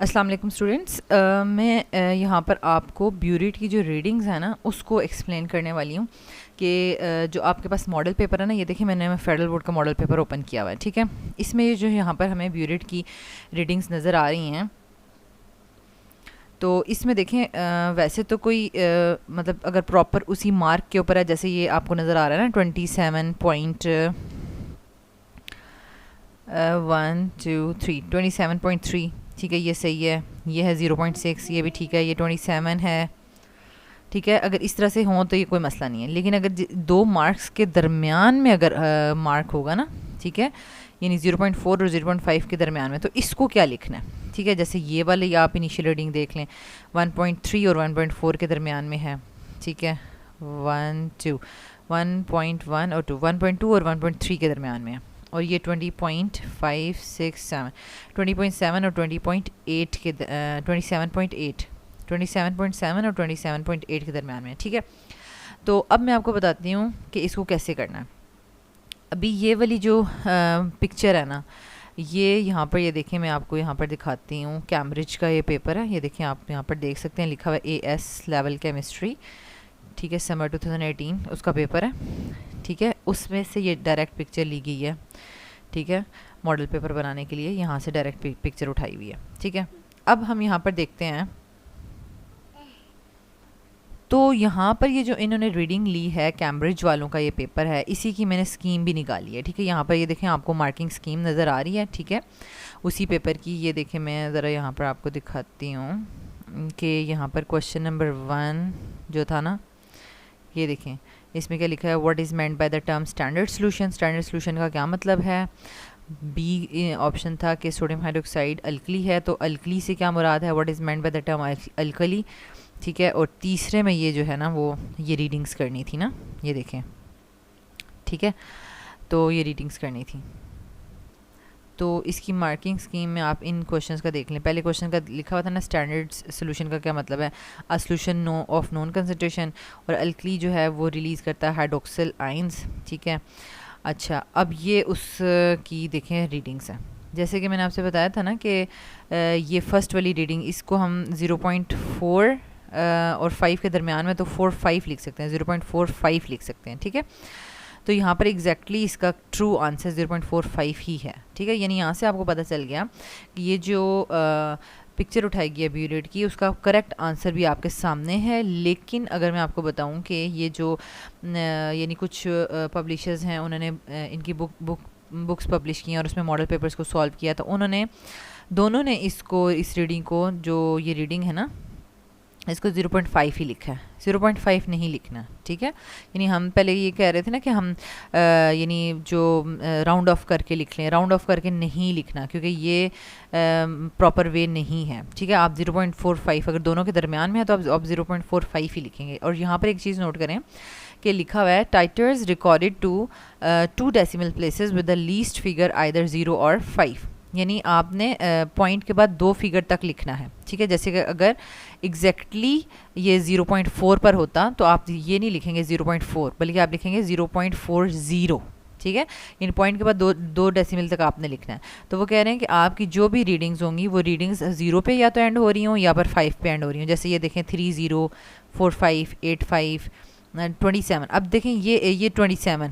अस्सलाम वालेकुम स्टूडेंट्स। मैं यहाँ पर आपको ब्यूरेट की जो रीडिंग्स है ना उसको एक्सप्लेन करने वाली हूँ कि जो आपके पास मॉडल पेपर है ना, ये देखिए मैंने फेडरल बोर्ड का मॉडल पेपर ओपन किया हुआ है, ठीक है। इसमें ये जो यहाँ पर हमें ब्यूरेट की रीडिंग्स नज़र आ रही हैं, तो इसमें देखें वैसे तो कोई मतलब अगर प्रॉपर उसी मार्क के ऊपर है, जैसे ये आपको नज़र आ रहा है ना 27.3, ठीक है, ये सही है। ये है 0.6, ये भी ठीक है। ये 27 है, ठीक है। अगर इस तरह से हों तो ये कोई मसला नहीं है, लेकिन अगर दो मार्क्स के दरमियान में अगर मार्क होगा ना, ठीक है, यानी 0.4 और 0.5 के दरमियान में, तो इसको क्या लिखना है, ठीक है। जैसे ये वाले या आप इनिशियल रीडिंग देख लें, 1.3 और 1.4 के दरमियान में है, ठीक है। 1.1 और 1.2 और 1.3 के दरमियान में है, और ये 20.567 20.7 और 20.8 के 27.7 और 27.8 के दरमियान में, ठीक है। तो अब मैं आपको बताती हूँ कि इसको कैसे करना है। अभी ये वाली जो पिक्चर है ना, ये यहाँ पर, ये देखिए मैं आपको यहाँ पर दिखाती हूँ। कैम्ब्रिज का ये पेपर है, ये देखिए आप यहाँ पर देख सकते हैं, लिखा हुआ है AS लेवल केमिस्ट्री, ठीक है, समर 2018 उसका पेपर है, ठीक है। उसमें से ये डायरेक्ट पिक्चर ली गई है, ठीक है, मॉडल पेपर बनाने के लिए यहाँ से डायरेक्ट पिक्चर उठाई हुई है, ठीक है। अब हम यहाँ पर देखते हैं, तो यहाँ पर ये जो इन्होंने रीडिंग ली है, कैम्ब्रिज वालों का ये पेपर है, इसी की मैंने स्कीम भी निकाली है, ठीक है। यहाँ पर ये देखें आपको मार्किंग स्कीम नज़र आ रही है, ठीक है, उसी पेपर की। ये देखें मैं ज़रा यहाँ पर आपको दिखाती हूँ कि यहाँ पर क्वेश्चन नंबर 1 जो था ना, ये देखें इसमें क्या लिखा है, what is meant by the term standard solution. Standard solution का क्या मतलब है। बी ऑप्शन था कि सोडियम हाइड्रोक्साइड अल्कली है, तो अल्कली से क्या मुराद है, what is meant by the term alkali, ठीक है। और तीसरे में ये जो है ना, वो ये रीडिंग्स करनी थी ना, ये देखें, ठीक है, तो ये रीडिंग्स करनी थी। तो इसकी मार्किंग स्कीम में आप इन क्वेश्चंस का देख लें। पहले क्वेश्चन का लिखा हुआ था ना, स्टैंडर्ड सोल्यूशन का क्या मतलब है, a solution of non concentration, और अल्कली जो है वो रिलीज़ करता है हाइड्रोक्सिल आयंस, ठीक है। अच्छा, अब ये उस की देखें रीडिंग्स हैं। जैसे कि मैंने आपसे बताया था ना कि ये फर्स्ट वाली रीडिंग, इसको हम 0.4 और 5 के दरमियान में, तो 4-5 लिख सकते हैं, 0.45 लिख सकते हैं, ठीक है। तो यहाँ पर एग्जैक्टली इसका ट्रू आंसर 0.45 ही है, ठीक है। यानी यहाँ से आपको पता चल गया कि ये जो पिक्चर उठाई गई है ब्यूरेट की, उसका करेक्ट आंसर भी आपके सामने है। लेकिन अगर मैं आपको बताऊं कि ये जो यानी कुछ पब्लिशर्स हैं, उन्होंने इनकी बुक्स पब्लिश की हैं और उसमें मॉडल पेपर्स को सॉल्व किया, तो उन्होंने दोनों ने इसको, इस रीडिंग को, जो ये रीडिंग है ना, इसको 0.5 ही लिखा है, 0.5 नहीं लिखना, ठीक है। यानी हम पहले ये कह रहे थे ना कि हम यानी जो राउंड ऑफ करके लिख लें, राउंड ऑफ करके नहीं लिखना, क्योंकि ये प्रॉपर वे नहीं है, ठीक है। आप 0.45 अगर दोनों के दरमियान में है तो आप 0.45 ही लिखेंगे। और यहाँ पर एक चीज़ नोट करें कि लिखा हुआ है, titres recorded to 2 decimal places with the least figure either 0 और 5, यानी आपने पॉइंट के बाद 2 फिगर तक लिखना है, ठीक है। जैसे कि अगर एग्जैक्टली ये 0.4 पर होता तो आप ये नहीं लिखेंगे 0.4, बल्कि आप लिखेंगे 0.40, ठीक है। इन पॉइंट के बाद दो डेसिमल तक आपने लिखना है। तो वो कह रहे हैं कि आपकी जो भी रीडिंग्स होंगी, वो रीडिंग्स 0 पे या तो एंड हो रही हों या पर 5 पे एंड हो रही हों। जैसे ये देखें 30, 45, 85, 27। अब देखें ये 27,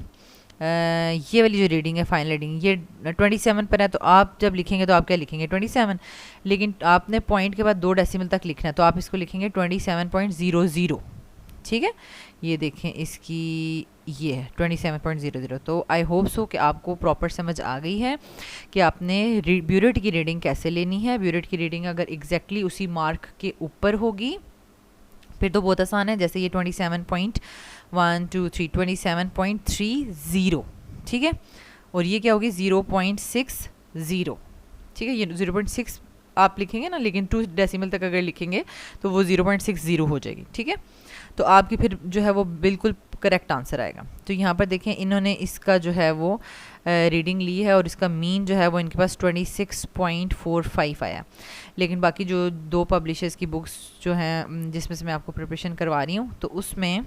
ये वाली जो रीडिंग है, फाइनल रीडिंग, ये 27 पर है, तो आप जब लिखेंगे तो आप क्या लिखेंगे 27, लेकिन आपने पॉइंट के बाद 2 डेसिमल तक लिखना है, तो आप इसको लिखेंगे 27.00, ठीक है। ये देखें इसकी ये है 27.00। तो आई होप सो कि आपको प्रॉपर समझ आ गई है कि आपने ब्यूरेट की रीडिंग कैसे लेनी है। ब्यूरेट की रीडिंग अगर एग्जैक्टली उसी मार्क के ऊपर होगी फिर तो बहुत आसान है। जैसे ये 27.30, ठीक है, और ये क्या होगी 0.60, ठीक है। ये 0.6 आप लिखेंगे ना, लेकिन 2 डेसिमल तक अगर लिखेंगे तो वो 0.60 हो जाएगी, ठीक है। तो आपकी फिर जो है वो बिल्कुल करेक्ट आंसर आएगा। तो यहाँ पर देखें इन्होंने इसका जो है वो रीडिंग ली है, और इसका मीन जो है वो इनके पास 26.45 आया। लेकिन बाकी जो 2 पब्लिशर्स की बुक्स जो हैं, जिसमें से मैं आपको प्रिपरेशन करवा रही हूँ, तो उसमें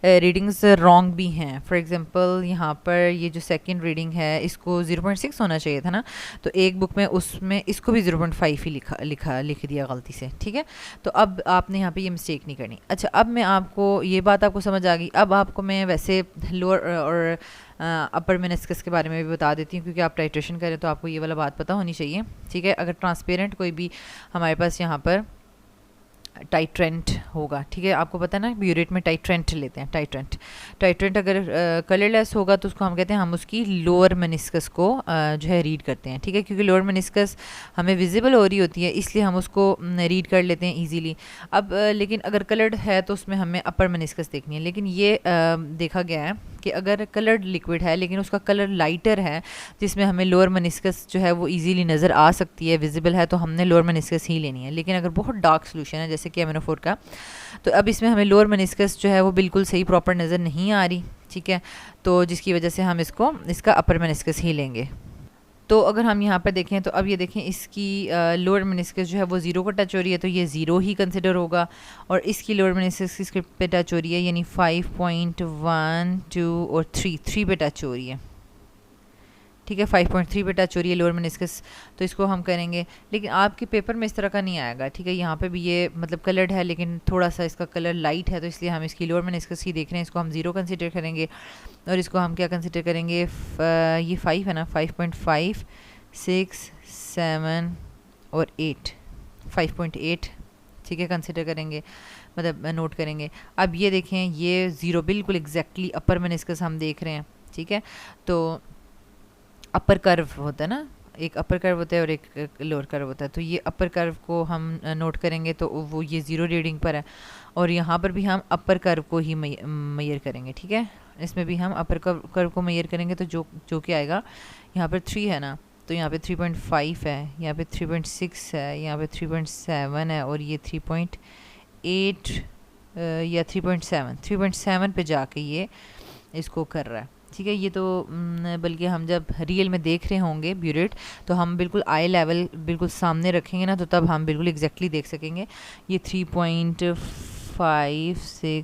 रीडिंग्स रॉन्ग भी हैं। फॉर एग्जांपल यहाँ पर ये जो सेकंड रीडिंग है इसको 0.6 होना चाहिए था ना, तो एक बुक में उसमें इसको भी 0.5 ही लिख दिया गलती से, ठीक है। तो अब आपने यहाँ पे ये मिस्टेक नहीं करनी। अच्छा, अब मैं आपको ये बात आपको समझ आ गई। अब आपको मैं वैसे लोअर और अपर मेनिस्कस के बारे में भी बता देती हूँ, क्योंकि आप टाइट्रेशन करें तो आपको ये वाला बात पता होनी चाहिए, ठीक है। अगर ट्रांसपेरेंट कोई भी हमारे पास यहाँ पर टाइट्रेंट होगा, ठीक है, आपको पता है ना ब्यूरेट में टाइट्रेंट लेते हैं, टाइट्रेंट अगर कलरलेस होगा तो उसको हम कहते हैं, हम उसकी लोअर मेनिस्कस को जो है रीड करते हैं, ठीक है, क्योंकि लोअर मेनिस्कस हमें विजिबल हो रही होती है, इसलिए हम उसको रीड कर लेते हैं इजीली। अब लेकिन अगर कलर्ड है तो उसमें हमें अपर मेनिस्कस देखनी है। लेकिन ये देखा गया है कि अगर कलर्ड लिक्विड है लेकिन उसका कलर लाइटर है, जिसमें हमें लोअर मेनिस्कस जो है वो इजीली नज़र आ सकती है, विजिबल है, तो हमने लोअर मेनिस्कस ही लेनी है। लेकिन अगर बहुत डार्क सोल्यूशन है जैसे कि एमिनोफोर का, तो अब इसमें हमें लोअर मेनिस्कस जो है वो बिल्कुल सही प्रॉपर नज़र नहीं आ रही, ठीक है, तो जिसकी वजह से हम इसका अपर मेनिस्कस ही लेंगे। तो अगर हम यहाँ पर देखें तो अब ये देखें इसकी लोअर मेनिस्कस जो है वो 0 को टच हो रही है, तो ये 0 ही कंसिडर होगा। और इसकी लोअर मेनिस्कस किस पे टच हो रही है, यानी 5.1, 2 और 3 पे टच हो रही है, ठीक है, 5.3 पे टच हो रही है लोअर मेनिस्कस, तो इसको हम करेंगे। लेकिन आपके पेपर में इस तरह का नहीं आएगा, ठीक है, यहाँ पे भी ये मतलब कलर्ड है लेकिन थोड़ा सा इसका कलर लाइट है, तो इसलिए हम इसकी लोअर मेनिस्कस ही देख रहे हैं, इसको हम 0 कंसिडर करेंगे। और इसको हम क्या कंसिडर करेंगे, ये 5 है ना, 5.5, 6, 7 और 8, 5.8, ठीक है, कंसिडर करेंगे, मतलब नोट करेंगे। अब ये देखें, ये 0 बिल्कुल एग्जैक्टली अपर मेनिस्कस हम देख रहे हैं, ठीक है। तो अपर कर्व होता है ना, एक अपर कर्व होता है और एक लोअर कर्व होता है, तो ये अपर कर्व को हम नोट करेंगे तो वो ये 0 रीडिंग पर है, और यहाँ पर भी हम अपर कर्व को ही मेजर करेंगे, ठीक है, इसमें भी हम अपर कर्व को मेजर करेंगे, तो जो कि आएगा यहाँ पर 3 है ना, तो यहाँ पे 3.5 है, यहाँ पे 3.6 है, यहाँ पे 3.7 है, और ये 3.8 या 3.7 पे जाके ये इसको कर रहा है, ठीक है। ये तो बल्कि हम जब रियल में देख रहे होंगे ब्यूरेट, तो हम बिल्कुल आई लेवल बिल्कुल सामने रखेंगे ना, तो तब हम बिल्कुल एग्जैक्टली देख सकेंगे। ये 3.5, 6,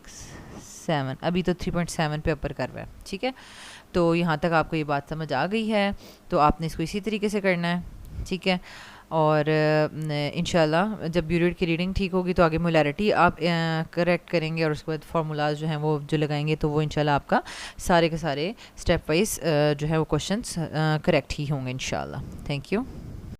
7, अभी तो 3.7 पे अपर कर रहा है, ठीक है। तो यहाँ तक आपको ये बात समझ आ गई है, तो आपने इसको इसी तरीके से करना है, ठीक है। और इंशाल्लाह जब ब्यूरेट की रीडिंग ठीक होगी तो आगे मोलैरिटी आप करेक्ट करेंगे, और उसके बाद फार्मूलाज जो हैं वो जो लगाएंगे, तो वो इंशाल्लाह आपका सारे के सारे स्टेप वाइज जो है वो क्वेश्चंस करेक्ट ही होंगे इंशाल्लाह। Thank you.